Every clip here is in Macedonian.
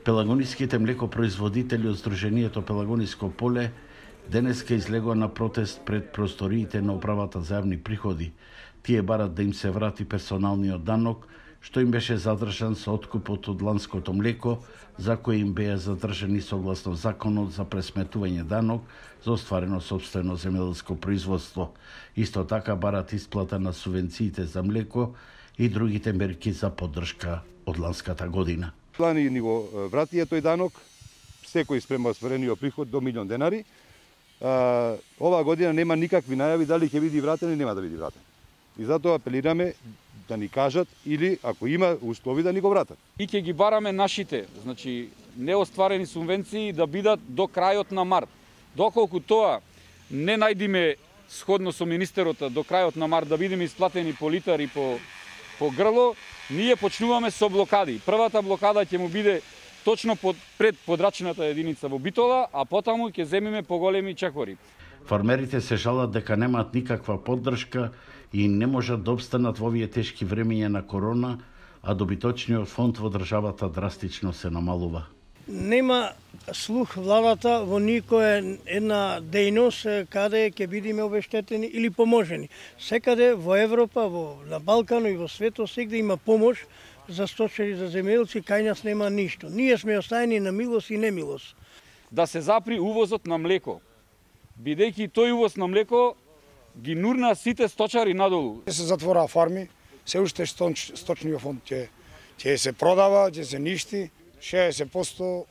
Пелагониските млекопроизводители од Сдруженијето Пелагониско поле денеска излегува на протест пред просториите на управата за јавни приходи. Тие барат да им се врати персоналниот данок, што им беше задржан со откупот од ланското млеко, за кој им беа задржани согласно законот за пресметување данок за остварено сопствено земјоделско производство. Исто така барат исплата на субвенциите за млеко и другите мерки за поддршка од ланската година. Лани ни го вратија тој данок, секој спрема остварениот приход до 1.000.000 денари. Оваа година нема никакви најави дали ќе биде вратен или нема да биде вратен. И затоа апелираме да ни кажат или ако има услови да ни го вратат. И ќе ги бараме нашите, значи неостварени субвенции да бидат до крајот на март. Доколку тоа не најдиме сходно со министерот до крајот на март да бидеме исплатени по литар и по грло, ние почнуваме со блокади. Првата блокада ќе му биде точно пред подрачната единица во Битола, а потаму ќе земиме поголеми чекори. Фармерите се жалат дека немаат никаква поддршка и не можат да обстанат во овие тешки времења на корона, а добиточниот фонд во државата драстично се намалува. Нема слух владата во никоја една дејност каде ќе бидеме обештетени или поможени. Секаде во Европа, на Балкано и во светот сегде има помош за сточари, за земјоделци, кај нас нема ништо. Ние сме оставени на милост и немилост. Да се запри увозот на млеко, бидејќи тој увоз на млеко ги нурна сите сточари надолу. Се затвора фарми, се уште сточниот фонд ќе се продава, ќе се ништи. 60%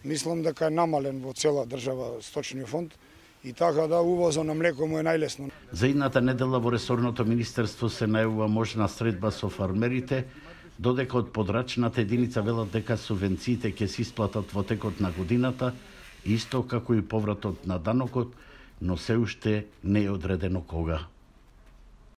мислам дека е намален во цела држава сточниот фонд и така да увозот на млеко му е најлесно. За идната недела во ресорното министерство се најавува можна средба со фармерите, додека од подрачната единица велат дека субвенциите ќе се исплатат во текот на годината, исто како и повратот на данокот, но се уште не е одредено кога.